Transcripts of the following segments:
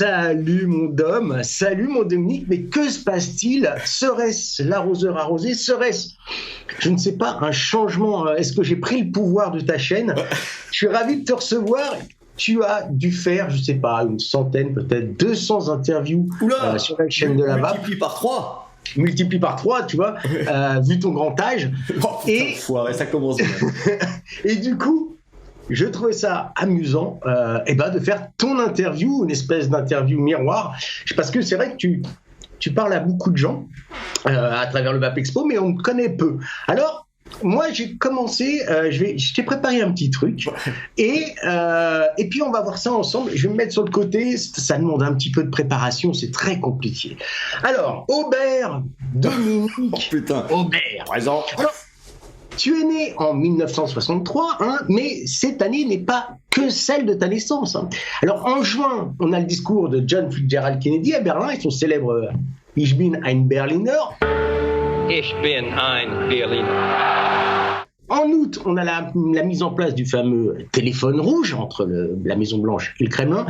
Salut mon Dom, salut mon Dominique, mais que se passe-t-il? Serait-ce l'arroseur arrosé? Serait-ce, je ne sais pas, un changement? Est-ce que j'ai pris le pouvoir de ta chaîne? Je suis ravi de te recevoir. Tu as dû faire, je ne sais pas, une centaine, peut-être 200 interviews sur la chaîne de la VAP. Multiplie par 3, tu vois, vu ton grand âge. Oh, putain, foiré, ça commence bien. Et du coup, je trouvais ça amusant de faire ton interview, une espèce d'interview miroir, parce que c'est vrai que tu parles à beaucoup de gens à travers le VAP Expo, mais on te connaît peu. Alors, moi, j'ai commencé, je t'ai préparé un petit truc, et puis on va voir ça ensemble. Je vais me mettre sur le côté, ça demande un petit peu de préparation, c'est très compliqué. Alors, Aubert, Dominique, Aubert. Présent. Alors, tu es né en 1963, mais cette année n'est pas que celle de ta naissance. Alors, en juin, on a le discours de John Fitzgerald Kennedy à Berlin, et son célèbre « Ich bin ein Berliner ». Ich bin ein Berliner. En août, on a la mise en place du fameux téléphone rouge entre la Maison-Blanche et le Kremlin.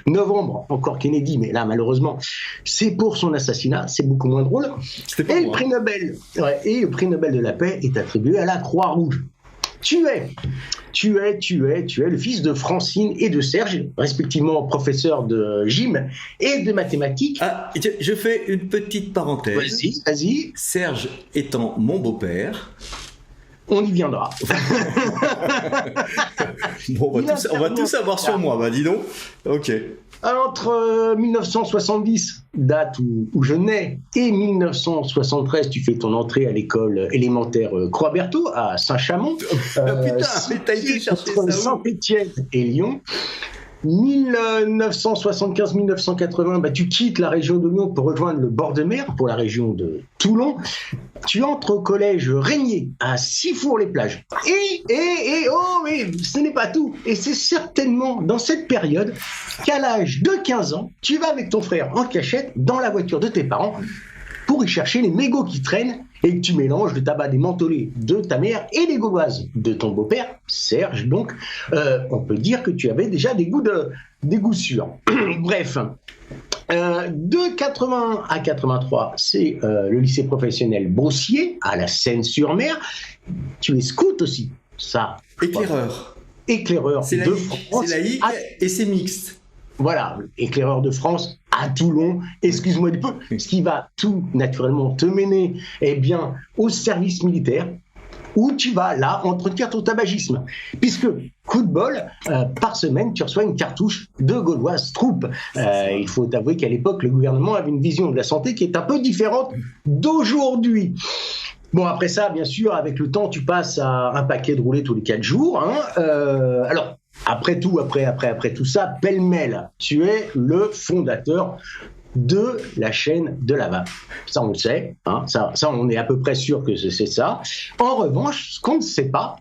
Novembre, encore Kennedy, mais là, malheureusement, c'est pour son assassinat, c'est beaucoup moins drôle. Et le prix Nobel, le prix Nobel de la paix est attribué à la Croix-Rouge. Tu es le fils de Francine et de Serge, respectivement professeur de gym et de mathématiques. Ah, je fais une petite parenthèse. Vas-y. Serge étant mon beau-père. On y viendra. Bon, on va tout savoir sur moi, dis donc. Ok. Entre 1970, date où je nais, et 1973, tu fais ton entrée à l'école élémentaire Croix-Berthaud à Saint-Chamond. Putain, mais t'as été chercher ça où ? Saint-Étienne et Lyon. 1975-1980, tu quittes la région de Lyon pour rejoindre le bord de mer, pour la région de Toulon. Tu entres au collège Régnier, à Sifour-les-Plages. Et mais ce n'est pas tout. Et c'est certainement dans cette période qu'à l'âge de 15 ans, tu vas avec ton frère en cachette dans la voiture de tes parents pour y chercher les mégots qui traînent et que tu mélanges le tabac démantelé de ta mère et les gauloises de ton beau-père, Serge. Donc, on peut dire que tu avais déjà des goûts sûrs. Bref, de 81 à 83, c'est le lycée professionnel Broussier, à la Seine-sur-Mer. Tu es scout aussi, ça. Éclaireur. Éclaireur c'est de France. C'est laïque et c'est mixte. Voilà, éclaireur de France à Toulon, excuse-moi du peu, ce qui va tout naturellement te mener au service militaire, où tu vas là entretenir ton tabagisme. Puisque, coup de bol, par semaine, tu reçois une cartouche de Gauloise Troupe. Il faut avouer qu'à l'époque, le gouvernement avait une vision de la santé qui est un peu différente d'aujourd'hui. Bon, après ça, bien sûr, avec le temps, tu passes à un paquet de roulés tous les 4 jours. Alors, après tout ça, pêle-mêle, tu es le fondateur de la chaîne de la VAP. Ça, on le sait. Ça, on est à peu près sûr que c'est ça. En revanche, ce qu'on ne sait pas,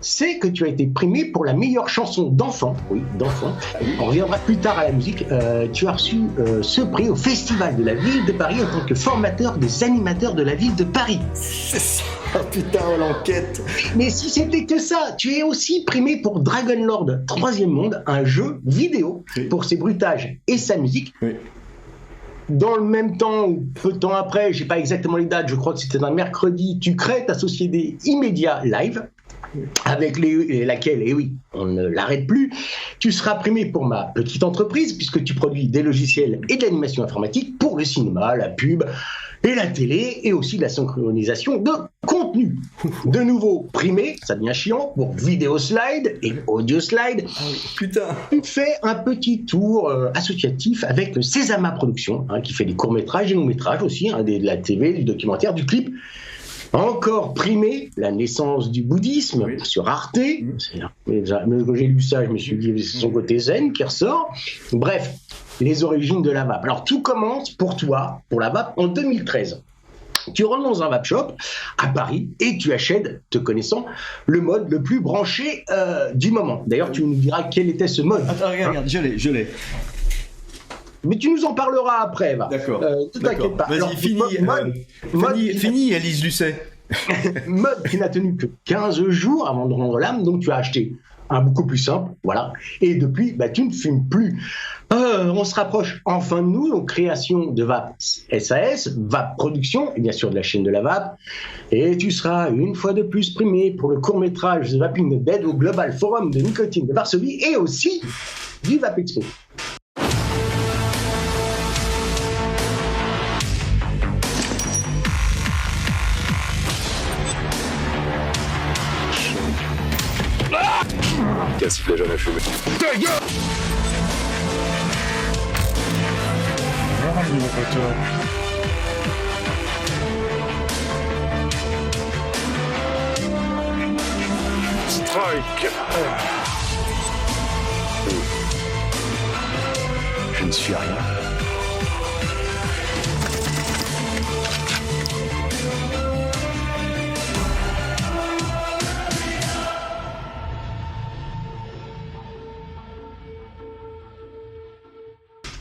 c'est que tu as été primé pour la meilleure chanson d'enfant. Oui, d'enfant. On reviendra plus tard à la musique. Tu as reçu ce prix au Festival de la Ville de Paris en tant que formateur des animateurs de la Ville de Paris. C'est ça, putain, l'enquête. Mais si c'était que ça, tu es aussi primé pour Dragon Lord Troisième Monde, un jeu vidéo pour ses bruitages et sa musique. Oui. Dans le même temps, ou peu de temps après, je n'ai pas exactement les dates, je crois que c'était un mercredi, tu crées ta société Immédiat Live, avec laquelle, et oui, on ne l'arrête plus, tu seras primé pour ma petite entreprise, puisque tu produis des logiciels et de l'animation informatique pour le cinéma, la pub et la télé, et aussi de la synchronisation de contenu. De nouveau primé, ça devient chiant, pour Video Slide et Audio Slide. Putain. Tu fais un petit tour associatif avec le Sésama Productions, qui fait des courts-métrages et longs-métrages aussi, de la TV, du documentaire, du clip. Encore primé, la naissance du bouddhisme sur Arte. Mais quand j'ai lu ça, je me suis dit, c'est son côté zen qui ressort. Bref, les origines de la VAP. Alors, tout commence pour toi, pour la VAP, en 2013. Tu rentres dans un VAP shop à Paris et tu achètes, te connaissant, le mode le plus branché du moment. D'ailleurs, tu nous diras quel était ce mode. Attends, regarde, je l'ai. Mais tu nous en parleras après, va. D'accord. Ne t'inquiète pas. Vas-y, Alors, fini, Alice Lucet. Mode qui n'a tenu que 15 jours avant de rendre l'âme, donc tu as acheté beaucoup plus simple, voilà. Et depuis, tu ne fumes plus. On se rapproche enfin de nous, donc création de Vape SAS, Vape Production, et bien sûr de la chaîne de la Vape. Et tu seras une fois de plus primé pour le court-métrage The Vaping Dead au Global Forum de Nicotine de Varsovie et aussi du Vape Expo. Casse, il a jamais fumé. Ta gueule! Strike! Je ne suis rien.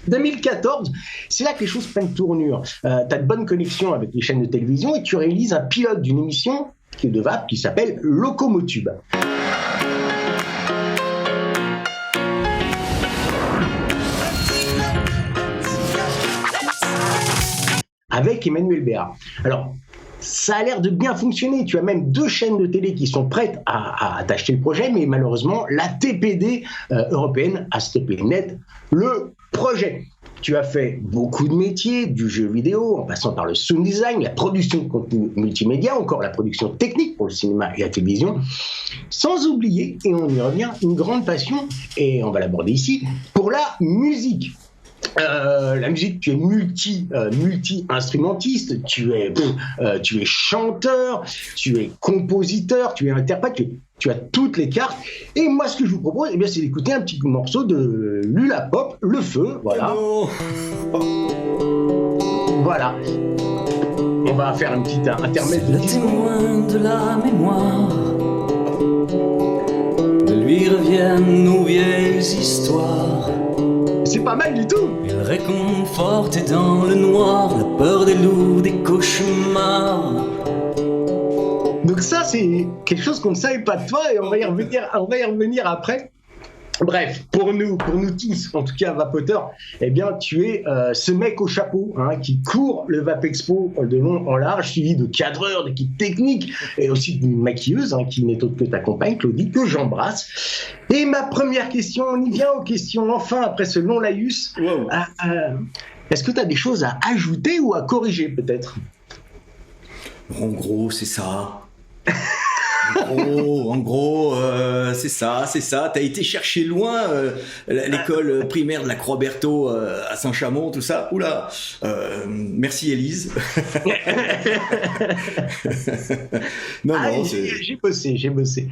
« 2014, c'est là que les choses prennent tournure. Tu as de bonnes connexions avec les chaînes de télévision et tu réalises un pilote d'une émission qui est de Vape qui s'appelle Locomotube. Avec Emmanuel Béard. Alors, ça a l'air de bien fonctionner. Tu as même 2 chaînes de télé qui sont prêtes à t'acheter le projet, mais malheureusement, la TPD européenne a stoppé net le projet. Tu as fait beaucoup de métiers, du jeu vidéo, en passant par le sound design, la production de contenu multimédia, encore la production technique pour le cinéma et la télévision, sans oublier, et on y revient, une grande passion, et on va l'aborder ici, pour la musique. La musique, tu es multi-instrumentiste, tu es chanteur, tu es compositeur, tu es interprète, tu as toutes les cartes. Et moi, ce que je vous propose, c'est d'écouter un petit morceau de Lula Pop, Le Feu, voilà. Oh voilà. On va faire un petit intermède de 10 témoin de la mémoire. De lui reviennent nos vieilles histoires. C'est pas mal du tout. Il réconforte dans le noir la peur des loups, des cauchemars. Donc ça, c'est quelque chose qu'on ne savait pas de toi et on va y revenir après. Bref, pour nous tous, en tout cas vapoteurs, tu es ce mec au chapeau qui court le Vape Expo de long en large, suivi de cadreurs, d'équipes techniques et aussi d'une maquilleuse qui n'est autre que ta compagne, Claudie, que j'embrasse. Et ma première question, on y vient aux questions, enfin, après ce long laïus. Wow. Est-ce que tu as des choses à ajouter ou à corriger peut-être ? En gros, c'est ça. En gros, c'est ça. T'as été chercher loin l'école primaire de la Croix-Berthaud à Saint-Chamond, tout ça. Oula, merci Élise. non, j'ai bossé.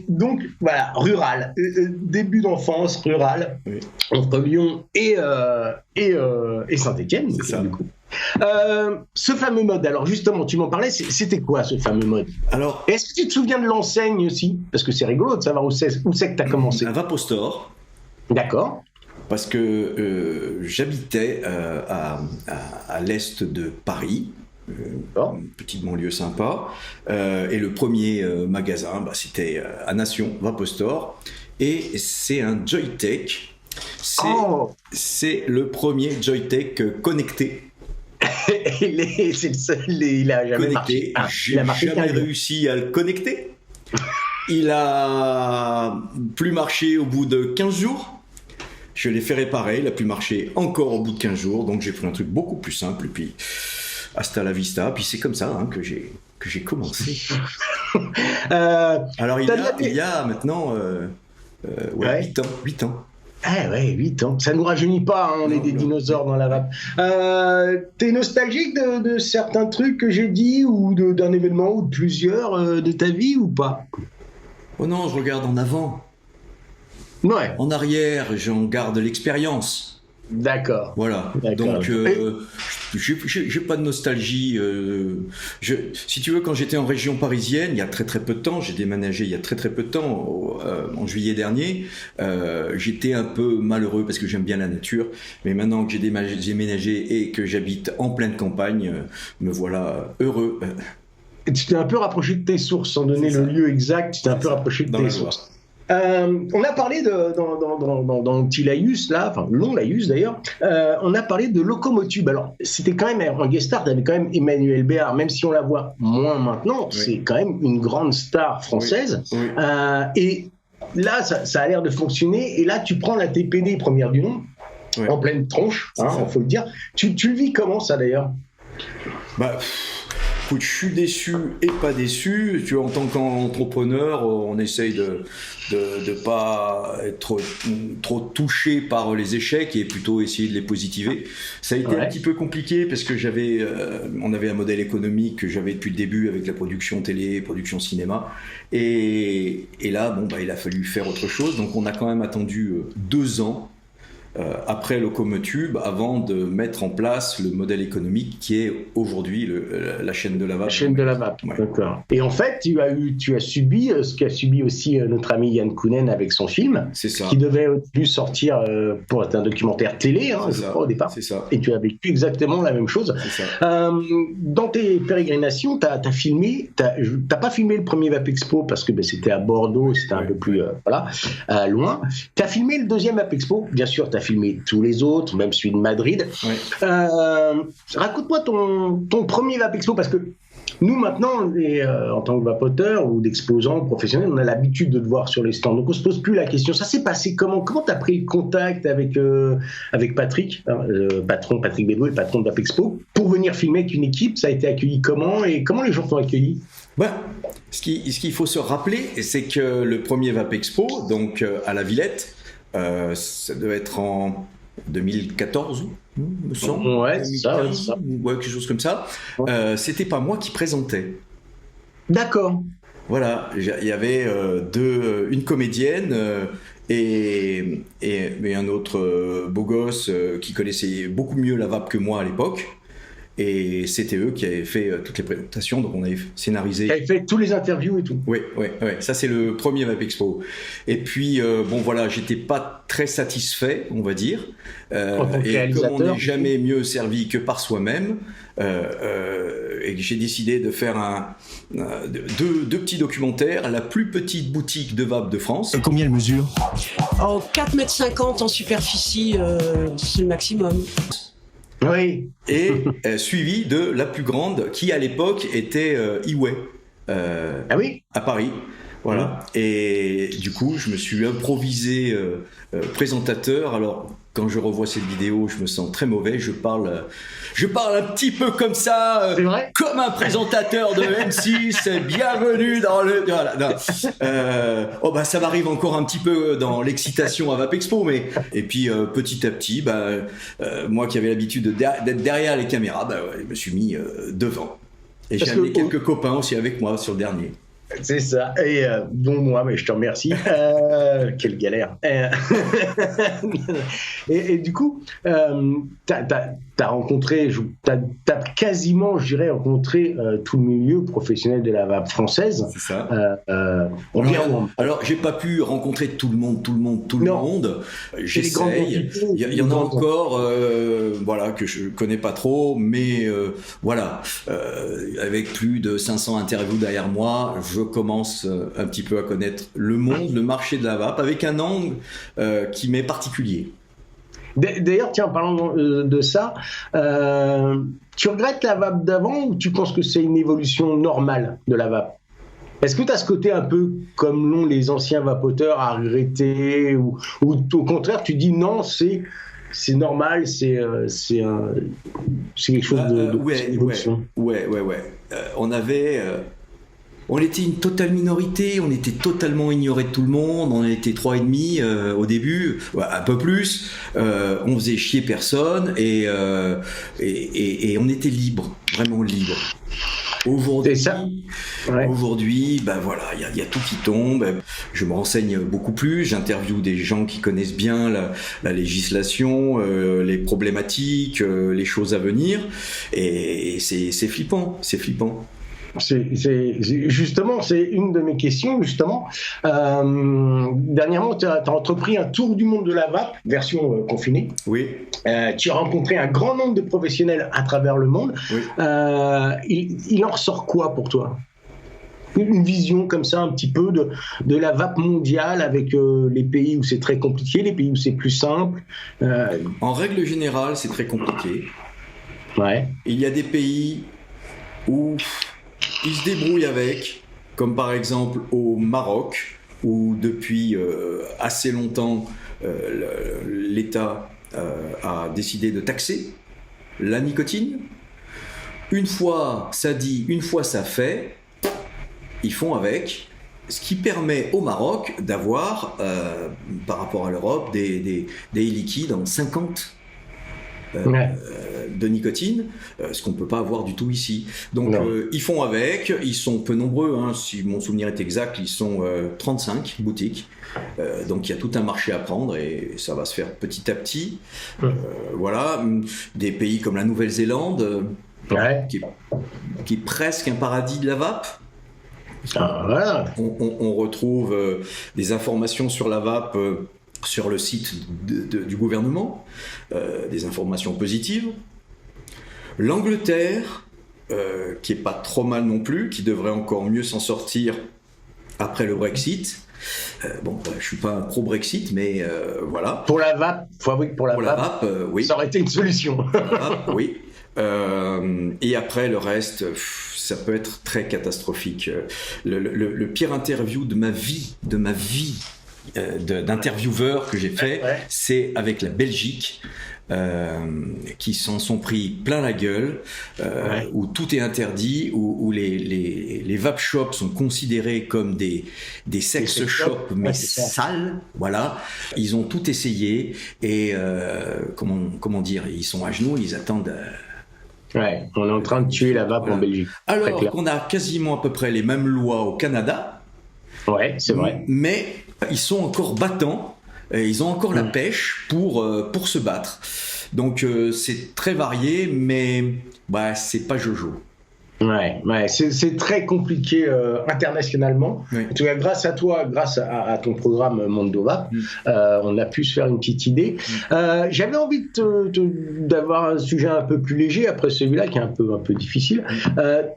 Donc voilà, rural, début d'enfance, rural, oui. Entre Lyon et Saint-Étienne, c'est ça. Du coup. Ce fameux mode, alors justement, tu m'en parlais, c'était quoi ce fameux mode ? Alors, est-ce que tu te souviens de l'enseigne aussi ? Parce que c'est rigolo de savoir où c'est que tu as commencé. Un Vapostore. D'accord. Parce que j'habitais à l'est de Paris, une petite banlieue sympa, et le premier magasin, c'était à Nation, Vapostore, et c'est un Joytech. C'est le premier Joytech connecté. C'est le seul, il a jamais connecté. marché. J'ai jamais réussi à le connecter. Il a plus marché au bout de 15 jours. Je l'ai fait réparer, il a plus marché encore au bout de 15 jours. Donc j'ai pris un truc beaucoup plus simple et puis hasta la vista. Puis c'est comme ça que j'ai commencé. Alors il y a maintenant 8 ans. Ah ouais, 8 ans. Ça ne nous rajeunit pas, on est des dinosaures dans la vape. T'es nostalgique de certains trucs que j'ai dit ou d'un événement ou de plusieurs de ta vie ou pas ? Oh non, je regarde en avant. Ouais. En arrière, j'en garde l'expérience. D'accord. Voilà. D'accord. Donc, j'ai pas de nostalgie. Si tu veux, quand j'étais en région parisienne, il y a très très peu de temps, j'ai déménagé il y a très très peu de temps, en juillet dernier, j'étais un peu malheureux parce que j'aime bien la nature, mais maintenant que j'ai déménagé et que j'habite en pleine campagne, me voilà heureux. Tu t'es un peu rapproché de tes sources, sans donner le lieu exact, tu t'es un peu rapproché de tes sources. On a parlé dans le petit laïus, là, enfin long laïus d'ailleurs, on a parlé de Locomotube. Alors, c'était quand même, en guest star, t'avais quand même Emmanuelle Béard, même si on la voit moins maintenant, c'est quand même une grande star française. Et là, ça a l'air de fonctionner, et là, tu prends la TPD première du nom, en pleine tronche, faut le dire. Tu le vis comment, ça, d'ailleurs ? Écoute, je suis déçu et pas déçu. Tu vois, en tant qu'entrepreneur, on essaye de pas être trop touché par les échecs et plutôt essayer de les positiver. Ça a été un petit peu compliqué parce que on avait un modèle économique que j'avais depuis le début avec la production télé, production cinéma. Et là, il a fallu faire autre chose. Donc, on a quand même attendu 2 ans. Après Locomotube, avant de mettre en place le modèle économique qui est aujourd'hui la chaîne de la VAP. La chaîne de la VAP, d'accord. Et en fait, tu as subi ce qu'a subi aussi notre ami Yann Kounen avec son film, qui devait plus sortir pour être un documentaire télé, je crois, au départ. C'est ça. Et tu as vécu exactement la même chose. C'est ça. Dans tes pérégrinations, t'as pas filmé le premier VAP Expo parce que c'était à Bordeaux, c'était un peu plus loin. T'as filmé le deuxième VAP Expo, bien sûr, t'as filmé tous les autres, même celui de Madrid. Raconte-moi ton premier VAP Expo, parce que nous maintenant, en tant que vapoteurs ou d'exposants professionnels, on a l'habitude de te voir sur les stands, donc on se pose plus la question. Ça s'est passé comment t'as pris contact avec Patrick, patron Patrick Bédoué, le patron de VAP Expo, pour venir filmer avec une équipe? Ça a été accueilli comment, et comment les gens t'ont accueilli? Ce qu'il faut se rappeler, c'est que le premier VAP Expo, donc à la Villette, ça devait être en 2014, me semble. Ouais, 2015, ça. quelque chose comme ça. C'était pas moi qui présentais. D'accord. Voilà, il y avait une comédienne et un autre beau gosse qui connaissait beaucoup mieux la VAP que moi à l'époque. Et c'était eux qui avaient fait toutes les présentations, donc on avait scénarisé. Ils avaient fait tous les interviews et tout. Oui. Ça c'est le premier VAP Expo. Et puis j'étais pas très satisfait, on va dire. Et comme on n'est jamais mieux servi que par soi-même, et que j'ai décidé de faire deux petits documentaires, la plus petite boutique de VAP de France. Et combien elle mesure ? 4,50 m en superficie, c'est le maximum. Oui. Et suivi de la plus grande, qui à l'époque était Iway, à Paris. Voilà. Et du coup, je me suis improvisé présentateur. Alors, quand je revois cette vidéo, je me sens très mauvais. Je parle un petit peu comme ça, comme un présentateur de M6. Bienvenue dans le. Voilà. Ça m'arrive encore un petit peu dans l'excitation à VAP Expo, mais et puis petit à petit, moi qui avais l'habitude d'être derrière les caméras, je me suis mis devant. Et j'ai amené quelques copains aussi avec moi sur le dernier. C'est ça. Et dont moi, mais je te remercie. Quelle galère. Et du coup, t'as rencontré, t'as quasiment, je dirais, rencontré tout le milieu professionnel de la VAP française. C'est ça. Alors, j'ai pas pu rencontrer tout le monde. J'essaye. Il y en a encore, que je connais pas trop, mais avec plus de 500 interviews derrière moi, je commence un petit peu à connaître le monde, le marché de la VAP, avec un angle qui m'est particulier. D'ailleurs, tiens, parlons de ça. Tu regrettes la VAP d'avant ou tu penses que c'est une évolution normale de la VAP ? Est-ce que tu as ce côté un peu comme l'ont les anciens vapoteurs à regretter ou au contraire, tu dis non, c'est normal, c'est quelque chose d'évolution. Ouais. On était une totale minorité, on était totalement ignoré de tout le monde, on était 3,5 au début, un peu plus, on faisait chier personne et on était libre, vraiment libre. Aujourd'hui, il y a tout qui tombe. Je me renseigne beaucoup plus. J'interviewe des gens qui connaissent bien la législation, les problématiques, les choses à venir. Et c'est flippant. C'est flippant. Justement, c'est une de mes questions, justement. Dernièrement, tu as entrepris un tour du monde de la VAP, version confinée. Oui. Tu as rencontré un grand nombre de professionnels à travers le monde. Oui. Il en ressort quoi pour toi ? une vision comme ça un petit peu de la vape mondiale avec les pays où c'est très compliqué, les pays où c'est plus simple. En règle générale, c'est très compliqué. Ouais. Il y a des pays où ils se débrouillent avec, comme par exemple au Maroc, où depuis assez longtemps, l'État a décidé de taxer la nicotine. Une fois ça dit, une fois ça fait, ils font avec, ce qui permet au Maroc d'avoir, par rapport à l'Europe, des liquides en 50 de nicotine, ce qu'on ne peut pas avoir du tout ici. Donc ils font avec, ils sont peu nombreux, hein, si mon souvenir est exact, ils sont 35 boutiques. Donc il y a tout un marché à prendre et ça va se faire petit à petit. Voilà, des pays comme la Nouvelle-Zélande, qui est presque un paradis de la vape. Voilà. On retrouve des informations sur la vape sur le site du gouvernement, des informations positives. L'Angleterre, qui est pas trop mal non plus, qui devrait encore mieux s'en sortir après le Brexit. Je suis pas un pro-Brexit, mais voilà. Pour la vape, fabrique pour la vape, oui. Ça aurait été une solution. Oui. Et après, le reste, ça peut être très catastrophique. Le pire interview de ma vie, d'intervieweur que j'ai fait, c'est avec la Belgique, qui s'en sont pris plein la gueule, où tout est interdit, où les vape shops sont considérés comme des sex shops, mais sales. Voilà. Ils ont tout essayé et comment dire, ils sont à genoux, ils attendent. Ouais, on est en train de tuer la vape en Belgique. Alors qu'on a quasiment à peu près les mêmes lois au Canada. Ouais, c'est vrai. Mais ils sont encore battants, et ils ont encore la pêche pour se battre. Donc c'est très varié, mais c'est pas Jojo. Ouais, c'est très compliqué internationalement. Oui. En tout cas, grâce à toi, grâce à ton programme Mondo Vape, on a pu se faire une petite idée. J'avais envie d'avoir un sujet un peu plus léger après celui-là qui est un peu difficile.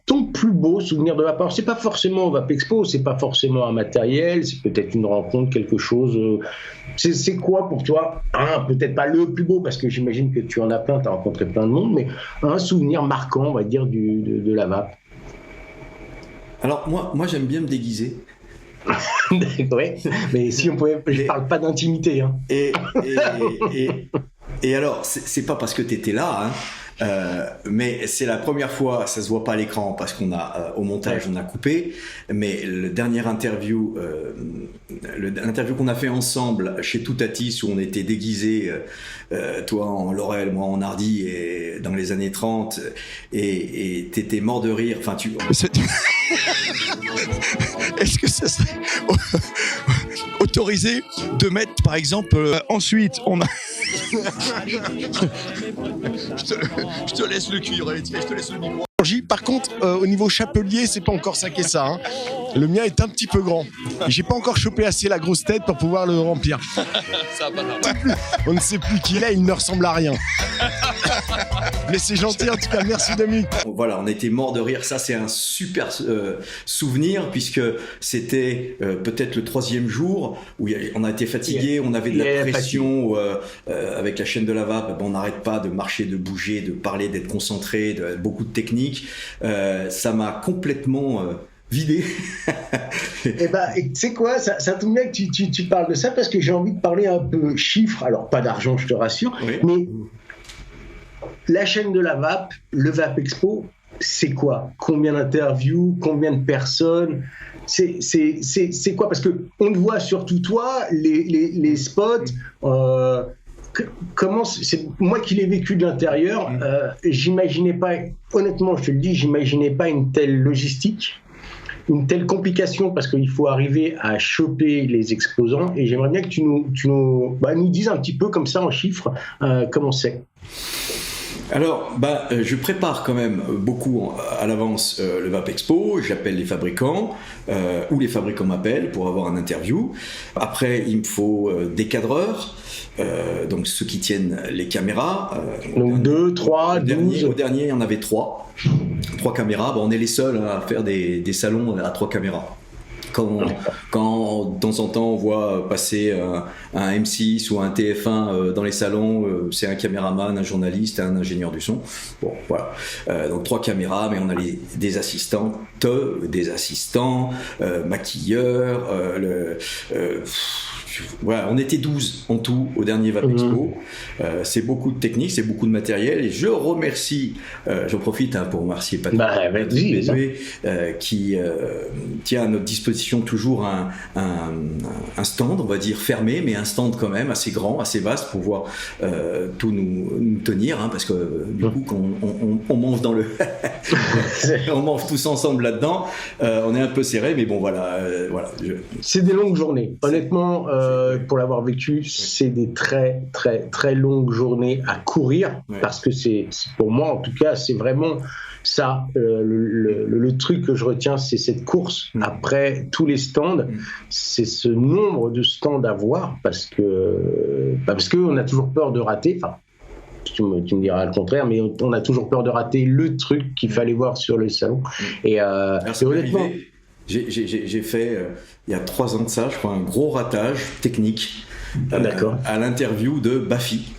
Ton plus beau souvenir de vape, alors c'est pas forcément Vape Expo, c'est pas forcément un matériel, c'est peut-être une rencontre, quelque chose. C'est quoi pour toi peut-être pas le plus beau parce que j'imagine que tu en as plein, tu as rencontré plein de monde, mais un souvenir marquant, on va dire, de la vape. Alors moi j'aime bien me déguiser. Ouais, mais si on pouvait, je parle pas d'intimité. Hein. Et alors c'est pas parce que t'étais là, mais c'est la première fois, ça se voit pas à l'écran parce qu'on a au montage on a coupé, mais l'interview qu'on a fait ensemble chez Toutatis où on était déguisés, toi en Laurel, moi en Hardy, et dans les années 30, et t'étais mort de rire. Enfin Est-ce que ça serait autorisé de mettre, par exemple, ensuite, on a... je te laisse le cuir, je te laisse le micro. Par contre, au niveau chapelier, c'est pas encore ça qu'est ça. Hein. Le mien est un petit peu grand. Et j'ai pas encore chopé assez la grosse tête pour pouvoir le remplir. Ça va pas. On ne sait plus qui il est, il ne ressemble à rien. Mais c'est gentil en tout cas, merci Dominique. Voilà, on était mort de rire. Ça, c'est un super souvenir puisque c'était peut-être le 3e jour où on a été fatigué, on avait de la pression avec la chaîne de la vape. On n'arrête pas de marcher, de bouger, de parler, d'être concentré, beaucoup de techniques. Ça m'a complètement vidé. Tu sais quoi, ça tombe bien que tu parles de ça parce que j'ai envie de parler un peu chiffres. Alors pas d'argent, je te rassure, mais la chaîne de la vape, le Vape Expo, c'est quoi? Combien d'interviews? Combien de personnes? C'est quoi? Parce que on te voit surtout toi, les spots. Comment c'est moi qui l'ai vécu de l'intérieur, j'imaginais pas, honnêtement, je te le dis, j'imaginais pas une telle logistique, une telle complication parce qu'il faut arriver à choper les exposants. Et j'aimerais bien que tu nous dises un petit peu comme ça en chiffres comment c'est. Alors, je prépare quand même beaucoup à l'avance le Vape Expo, j'appelle les fabricants, ou les fabricants m'appellent pour avoir un interview. Après, il me faut des cadreurs, donc ceux qui tiennent les caméras. Donc 2, 3, 12. Au dernier, il y en avait 3. 3 caméras. On est les seuls à faire des salons à 3 caméras. Quand de temps en temps on voit passer un M6 ou un TF1 dans les salons, c'est un caméraman, un journaliste, un ingénieur du son. Bon, voilà. Donc 3 caméras, mais on a des assistantes, des assistants, maquilleurs, voilà, on était 12 en tout au dernier VapExpo. C'est beaucoup de technique, c'est beaucoup de matériel. Et je remercie, j'en profite pour remercier Patrick qui tient à notre disposition toujours un stand, on va dire fermé, mais un stand quand même assez grand, assez vaste pour pouvoir tout nous tenir, parce que du coup, quand on mange dans le, on mange tous ensemble là-dedans, on est un peu serré, mais bon voilà. C'est des longues journées. Honnêtement, pour l'avoir vécu, c'est des très très très longues journées à courir, parce que c'est pour moi en tout cas, c'est vraiment ça, le truc que je retiens, c'est cette course après tous les stands, c'est ce nombre de stands à voir, parce que on a toujours peur de rater. Enfin, tu me diras le contraire, mais on a toujours peur de rater le truc qu'il fallait voir sur le salon. Et honnêtement, j'ai fait il y a 3 ans de ça, je crois, un gros ratage technique à l'interview de Baffy.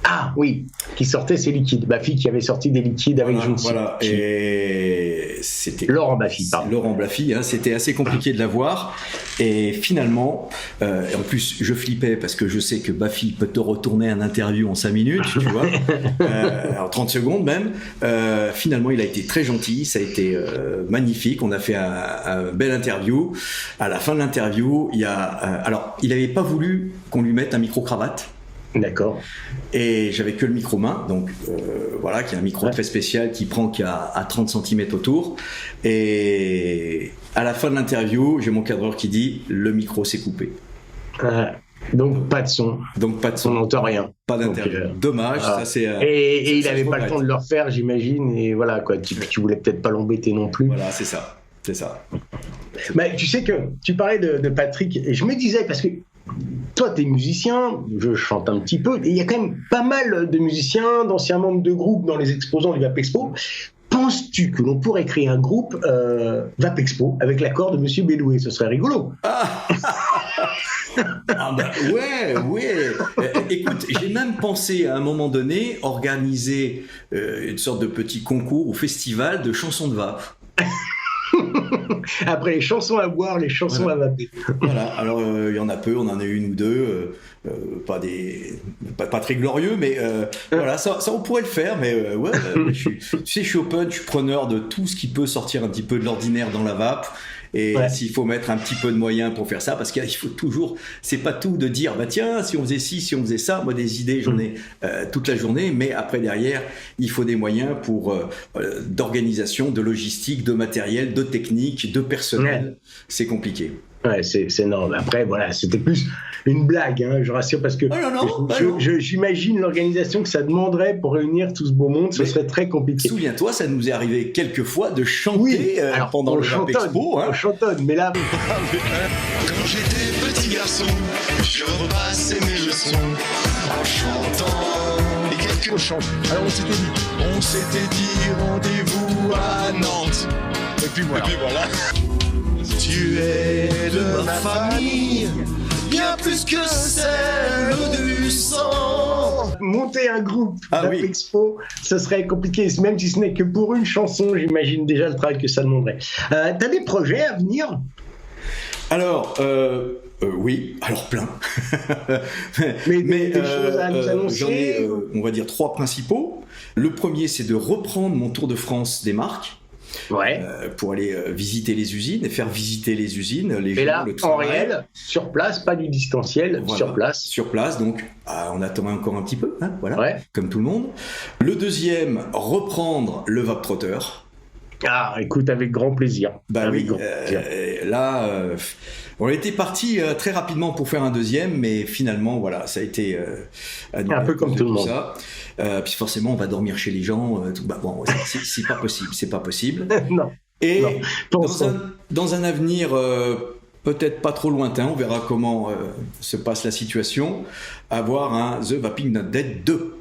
Ah oui, qui sortait ses liquides. Baffy qui avait sorti des liquides avec Junsi. Voilà, et c'était Laurent Baffy, pardon. Laurent Baffy, c'était assez compliqué de l'avoir. Et finalement, et en plus, je flippais parce que je sais que Baffy peut te retourner un interview en 5 minutes, tu vois, en 30 secondes même. Finalement, il a été très gentil, ça a été magnifique. On a fait un bel interview. À la fin de l'interview, alors, il n'avait pas voulu qu'on lui mette un micro-cravate. D'accord. Et j'avais que le micro main, donc voilà, qui est un micro très spécial qui prend qu'à 30 cm autour. Et à la fin de l'interview, j'ai mon cadreur qui dit le micro s'est coupé. Donc pas de son. On n'entend rien. Pas d'interview. Dommage. Ça, c'est, et il n'avait pas le temps de le refaire, j'imagine. Et voilà quoi. Tu voulais peut-être pas l'embêter non plus. Voilà, c'est ça. Mais tu sais que tu parlais de Patrick, et je me disais, parce que toi, t'es musicien, je chante un petit peu, et il y a quand même pas mal de musiciens, d'anciens membres de groupes dans les exposants du VapExpo. Penses-tu que l'on pourrait créer un groupe VapExpo avec l'accord de Monsieur Bédoué? Ce serait rigolo. Ouais. Écoute, j'ai même pensé à un moment donné organiser une sorte de petit concours ou festival de chansons de vape. Après les chansons à boire, les chansons à vaper. Voilà, alors il y en a peu, on en a une ou deux, pas très glorieux, mais voilà, ça on pourrait le faire, mais je suis open, je suis preneur de tout ce qui peut sortir un petit peu de l'ordinaire dans la vape. Et s'il faut mettre un petit peu de moyens pour faire ça, parce qu'il faut toujours, c'est pas tout de dire tiens, si on faisait ci, si on faisait ça. Moi, des idées, j'en ai toute la journée, mais après derrière, il faut des moyens pour d'organisation, de logistique, de matériel, de technique, de personnel. C'est compliqué. Ouais, c'est énorme. Après, voilà, c'était plus une blague, je rassure, parce que j'imagine l'organisation que ça demanderait pour réunir tout ce beau monde, ce serait très compliqué. Souviens-toi, ça nous est arrivé quelques fois de chanter pendant le VapExpo. On chantonne, mais là... Quand j'étais petit garçon, je repassais mes leçons en chantant. Et quelques chants. Alors on s'était dit rendez-vous à Nantes. Et puis voilà. Tu es de ma famille, bien plus que celle du sang. Monter un groupe VapExpo, ce serait compliqué, même si ce n'est que pour une chanson, j'imagine déjà le travail que ça demanderait. T'as des projets à venir? Alors, oui, alors plein. mais des choses à nous annoncer? J'en ai, on va dire, 3 principaux. Le premier, c'est de reprendre mon tour de France des marques. Pour aller visiter les usines et faire visiter les usines, les gens, là, le travail. En réel, sur place, pas du distanciel, voilà, sur place, donc on attend encore un petit peu, comme tout le monde. Le deuxième, reprendre le VapTrotter. Ah, écoute, avec grand plaisir. Là, on était parti très rapidement pour faire un deuxième, mais finalement, voilà, ça a été un peu comme tout le monde. Ça. Puis forcément, on va dormir chez les gens. C'est pas possible. Non. Et dans un avenir peut-être pas trop lointain, on verra comment se passe la situation, avoir un The Vaping Not Dead 2.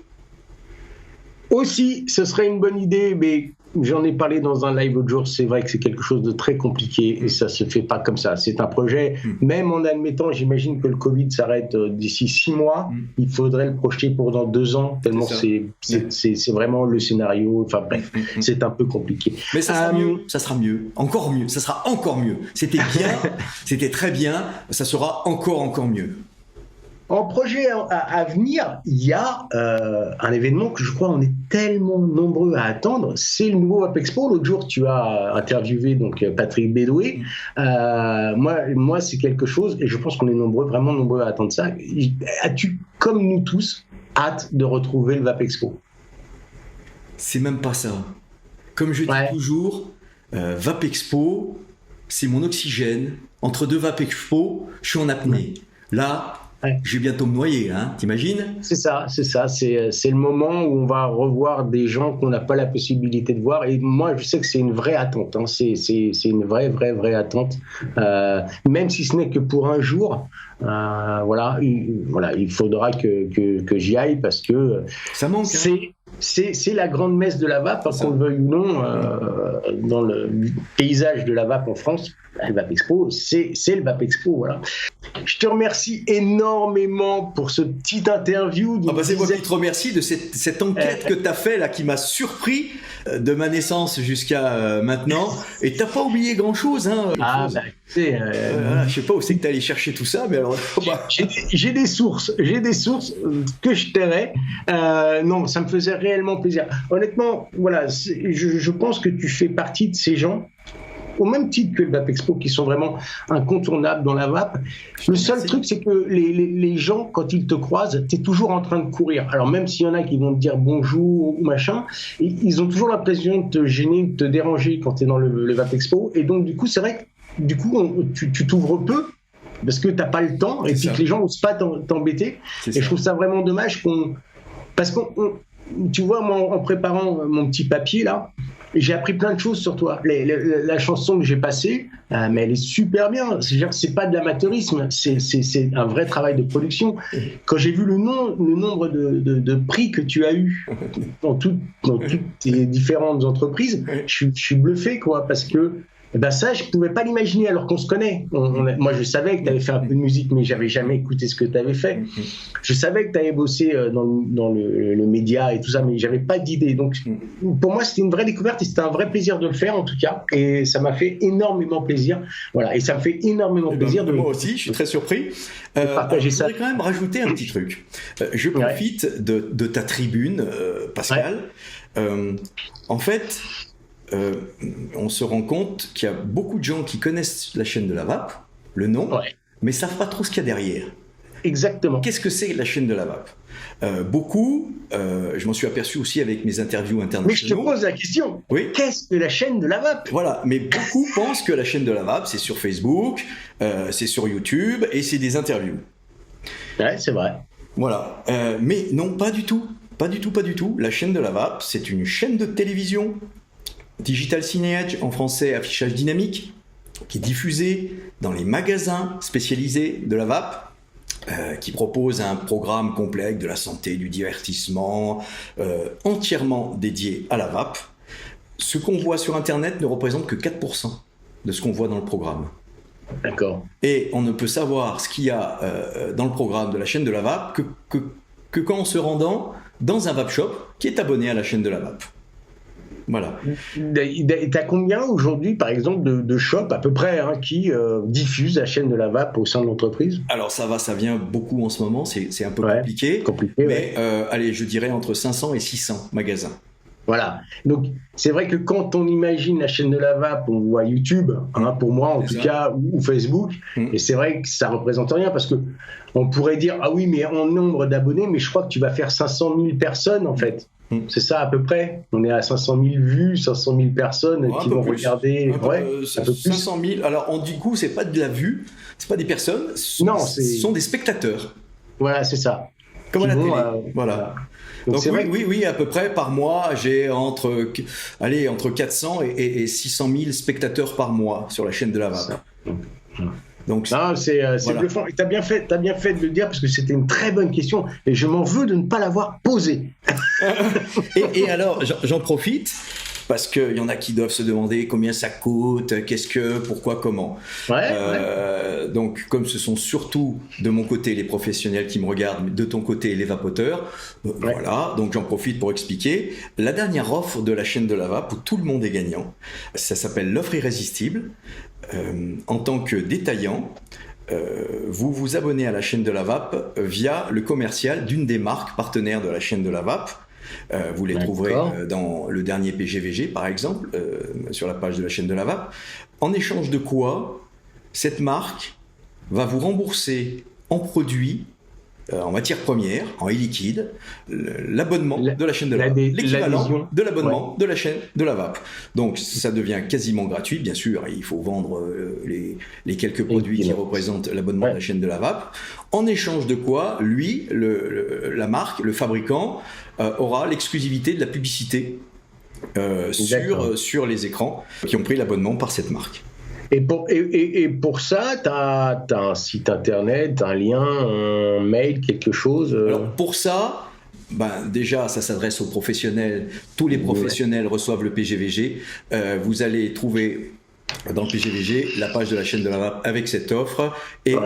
Aussi, ce serait une bonne idée, mais J'en ai parlé dans un live l'autre jour, c'est vrai que c'est quelque chose de très compliqué et ça se fait pas comme ça. C'est un projet, même en admettant, j'imagine que le Covid s'arrête d'ici 6 mois, il faudrait le projeter pour dans 2 ans, tellement c'est vraiment le scénario, enfin bref, c'est un peu compliqué. Mais ça sera mieux, ça sera mieux, encore mieux, ça sera encore mieux. C'était bien, c'était très bien, ça sera encore mieux. En projet à venir, il y a un événement que je crois on est tellement nombreux à attendre, c'est le nouveau Vape Expo. L'autre jour, tu as interviewé donc Patrick Bédoué. Moi, c'est quelque chose, et je pense qu'on est vraiment nombreux à attendre ça. As-tu, comme nous tous, hâte de retrouver le Vape Expo? C'est même pas ça. Comme je dis toujours, Vape Expo, c'est mon oxygène. Entre 2 Vape Expo, je suis en apnée. Là, je vais bientôt me noyer, hein, t'imagines ? C'est ça. C'est le moment où on va revoir des gens qu'on n'a pas la possibilité de voir. Et moi, je sais que c'est une vraie attente. Hein. C'est une vraie attente. Même si ce n'est que pour un jour, il faudra que j'y aille parce que ça manque. C'est la grande messe de la vape, qu'on le veuille ou non, dans le paysage de la vape en France. Le Vape Expo, c'est le Vape Expo, voilà. Je te remercie énormément pour ce petit interview. C'est moi qui te remercie de cette enquête que tu as fait là, qui m'a surpris de ma naissance jusqu'à maintenant. Et t'as pas oublié grand-chose, hein. Je sais pas où c'est que t'es allé chercher tout ça, mais alors. J'ai des sources que je tairai. Non, ça me faisait réellement plaisir. Honnêtement, voilà, je pense que tu fais partie de ces gens, au même titre que le Vape Expo, qui sont vraiment incontournables dans la vape. Le seul truc, c'est que les gens, quand ils te croisent, tu es toujours en train de courir. Alors même s'il y en a qui vont te dire bonjour ou machin, ils ont toujours l'impression de te gêner, de te déranger quand tu es dans le Vape Expo. Et donc, du coup, c'est vrai que tu t'ouvres peu, parce que tu n'as pas le temps, et puis que les gens n'osent pas t'embêter. Et je trouve ça vraiment dommage parce qu'on... Tu vois, moi, en préparant mon petit papier, là, j'ai appris plein de choses sur toi. La chanson que j'ai passée, mais elle est super bien. C'est-à-dire que c'est pas de l'amateurisme, c'est un vrai travail de production. Quand j'ai vu le nombre de prix que tu as eu dans toutes tes différentes entreprises, je suis bluffé, quoi, parce que ça, je pouvais pas l'imaginer alors qu'on se connaît. Moi, je savais que tu avais fait un peu de musique, mais j'avais jamais écouté ce que tu avais fait. Je savais que tu avais bossé dans le média et tout ça, mais j'avais pas d'idée. Donc, pour moi, c'était une vraie découverte et c'était un vrai plaisir de le faire, en tout cas. Et ça m'a fait énormément plaisir. Voilà. Et ça me fait énormément plaisir de... Moi aussi, je suis très surpris. Partager ça. Je voudrais quand même rajouter un petit truc. Je profite de ta tribune, Pascal. En fait... on se rend compte qu'il y a beaucoup de gens qui connaissent la chaîne de la vape, le nom, mais savent pas trop ce qu'il y a derrière. Exactement. Qu'est-ce que c'est la chaîne de la vape ? Beaucoup, je m'en suis aperçu aussi avec mes interviews internationaux. Mais je te pose la question, qu'est-ce que la chaîne de la vape ? Voilà, mais beaucoup pensent que la chaîne de la vape, c'est sur Facebook, c'est sur YouTube, et c'est des interviews. Ouais, c'est vrai. Voilà, mais non, pas du tout. Pas du tout. La chaîne de la vape, c'est une chaîne de télévision, Digital Signage, en français affichage dynamique, qui est diffusé dans les magasins spécialisés de la vape, qui propose un programme complet avec de la santé, du divertissement, entièrement dédié à la vape. Ce qu'on voit sur Internet ne représente que 4% de ce qu'on voit dans le programme. D'accord. Et on ne peut savoir ce qu'il y a dans le programme de la chaîne de la vape que quand on se rendant dans un vape shop qui est abonné à la chaîne de la vape. Voilà. T'as combien aujourd'hui, par exemple, de shops à peu près qui diffusent la chaîne de la vape au sein de l'entreprise ? Alors ça vient beaucoup en ce moment, c'est un peu compliqué, mais allez, je dirais entre 500 et 600 magasins. Voilà. Donc, c'est vrai que quand on imagine la chaîne de la vape, on voit YouTube, pour moi en tout cas, ou Facebook, et c'est vrai que ça représente rien parce que on pourrait dire, ah oui, mais en nombre d'abonnés, mais je crois que tu vas faire 500 000 personnes en fait. C'est ça à peu près. On est à 500 000 vues, 500 000 personnes qui vont regarder. Un peu 500 000. Alors, du coup, c'est pas de la vue, c'est pas des personnes, ce sont des spectateurs. Voilà, c'est ça. Comme à la télé. Voilà. Donc oui, à peu près par mois, j'ai entre 400 et 600 000 spectateurs par mois sur la chaîne de la vape. Donc, c'est bluffant. Et t'as bien fait de le dire parce que c'était une très bonne question et je m'en veux de ne pas l'avoir posée. et alors, j'en profite. parce qu'il y en a qui doivent se demander combien ça coûte, pourquoi, comment. Donc, comme ce sont surtout de mon côté les professionnels qui me regardent, mais de ton côté les vapoteurs, voilà, donc j'en profite pour expliquer. La dernière offre de la chaîne de la vape où tout le monde est gagnant, ça s'appelle l'offre irrésistible. En tant que détaillant, vous vous abonnez à la chaîne de la vape via le commercial d'une des marques partenaires de la chaîne de la vape. Vous les trouverez dans le dernier PGVG, par exemple, sur la page de la chaîne de la vape. En échange de quoi, cette marque va vous rembourser en produits, en matière première, en e-liquide, l'abonnement de la chaîne de la vape, l'équivalent de l'abonnement de la chaîne de la vape. Donc ça devient quasiment gratuit, bien sûr, il faut vendre les quelques produits qui représentent l'abonnement de la chaîne de la vape, en échange de quoi, lui, la marque, le fabricant, aura l'exclusivité de la publicité sur les écrans qui ont pris l'abonnement par cette marque. Et pour ça, tu as un site internet, un lien, un mail, quelque chose Alors pour ça, déjà, ça s'adresse aux professionnels. Tous les professionnels reçoivent le PGVG. Vous allez trouver dans le PGVG la page de la chaîne de la vape avec cette offre et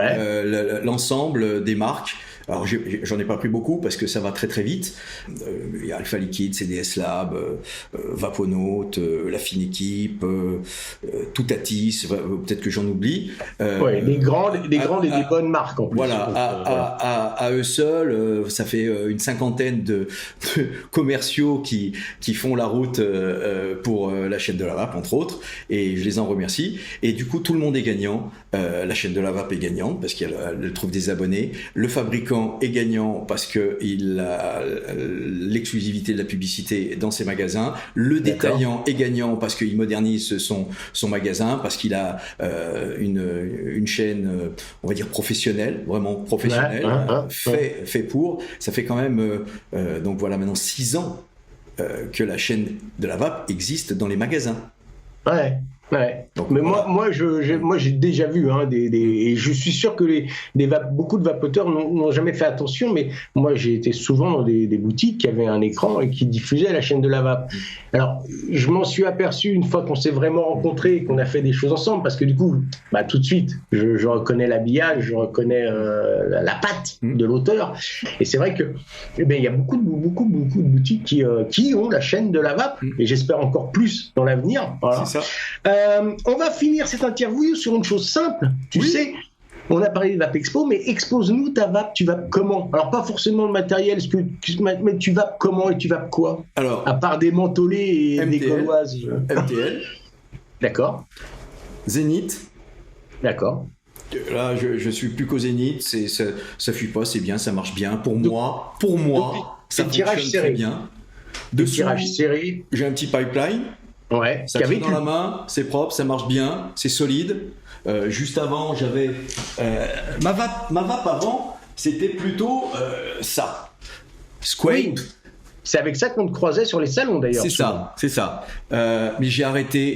l'ensemble des marques. Alors j'en ai pas pris beaucoup parce que ça va très très vite. Il y a Alpha Liquide, CDS Lab, Vaponaut, La Fine Équipe, Toutatis, peut-être que j'en oublie. Des grandes et des bonnes marques en plus. Voilà, à eux seuls, ça fait une cinquantaine de commerciaux qui font la route pour la chaîne de la vape, entre autres, et je les en remercie. Et du coup, tout le monde est gagnant. La chaîne de la vape est gagnante parce qu'elle trouve des abonnés. Le fabricant est gagnant parce qu'il a l'exclusivité de la publicité dans ses magasins. Le détaillant est gagnant parce qu'il modernise son magasin, parce qu'il a une chaîne, on va dire professionnelle, vraiment professionnelle, fait pour. Ça fait quand même, donc voilà, maintenant 6 ans que la chaîne de la vape existe dans les magasins. Donc, mais voilà. moi j'ai déjà vu et je suis sûr que beaucoup de vapoteurs n'ont jamais fait attention, mais moi j'ai été souvent dans des boutiques qui avaient un écran et qui diffusaient la chaîne de la vape. Alors je m'en suis aperçu une fois qu'on s'est vraiment rencontrés et qu'on a fait des choses ensemble, parce que du coup tout de suite je reconnais l'habillage, je reconnais la patte de l'auteur, et c'est vrai que il y a beaucoup de boutiques qui ont la chaîne de la vape, et j'espère encore plus dans l'avenir. Voilà. C'est ça. On va finir cette interview sur une chose simple. Tu sais, on a parlé de Vape Expo, mais expose-nous ta vape. Tu vapes comment? Alors, pas forcément le matériel, mais tu vapes comment et tu vapes quoi? Alors, à part des mentholés et des gauloises. MTL. D'accord. Zénith. D'accord. Là, je suis plus qu'au Zénith. Ça fuit pas, c'est bien, ça marche bien. Pour moi, ça fonctionne très bien. De tirage serré. J'ai un petit pipeline. Ouais, ça tient dans la main, c'est propre, ça marche bien, c'est solide. Juste avant, j'avais ma vape avant, c'était plutôt ça. Squape. Oui. C'est avec ça qu'on te croisait sur les salons d'ailleurs. C'est ça. Mais j'ai arrêté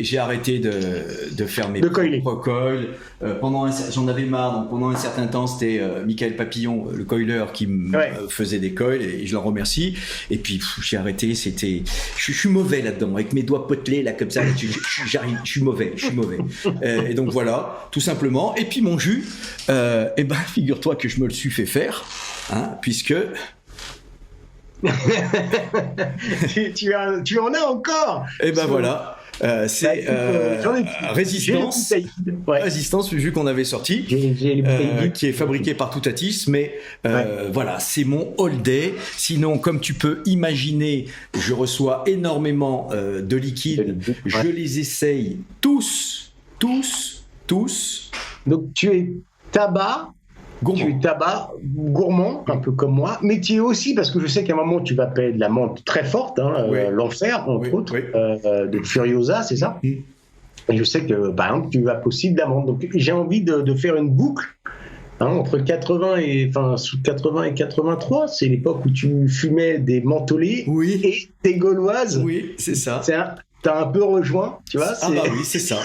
de faire mes propres coils. J'en avais marre. Donc pendant un certain temps, c'était Michael Papillon, le coiler, qui me faisait des coils, et je l'en remercie. Et puis j'ai arrêté. Je suis mauvais là-dedans, avec mes doigts potelés là comme ça. J'arrive, je suis mauvais. Et donc voilà, tout simplement. Et puis mon jus, figure-toi que je me le suis fait faire, puisque tu en as encore. Et voilà, c'est Résistance, le jus qu'on avait sorti, qui est fabriqué par Toutatis, mais voilà, c'est mon all day. Sinon, comme tu peux imaginer, je reçois énormément de liquide. Je les essaye tous. Donc tu es tabac. Gourmand. Tu es tabac gourmand, un peu comme moi, mais tu es aussi, parce que je sais qu'à un moment tu vas payer de la menthe très forte, l'enfer, entre autres, de Furiosa, c'est ça? Et je sais que, par exemple, tu vas aussi de l'amande. Donc j'ai envie de faire une boucle entre 80 et 83, c'est l'époque où tu fumais des mentholés et des gauloises. Oui, c'est ça. T'as un peu rejoint, tu vois. Oui, c'est ça.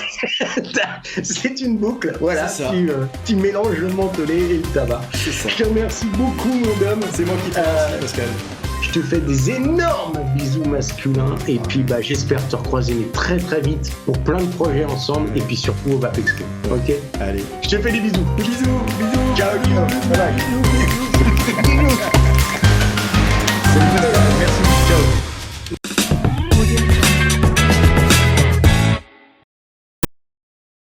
C'est une boucle, voilà. Tu mélanges le mentholé et le tabac. C'est ça. Je te remercie beaucoup, mon homme. C'est moi qui te remercie, Pascal. Je te fais des énormes bisous masculins. Et puis, j'espère te recroiser très très vite pour plein de projets ensemble. Et puis surtout au VAP Expo. Ok ? Allez. Je te fais des bisous. Bisous. Ciao, ciao. Bye bye. Salut.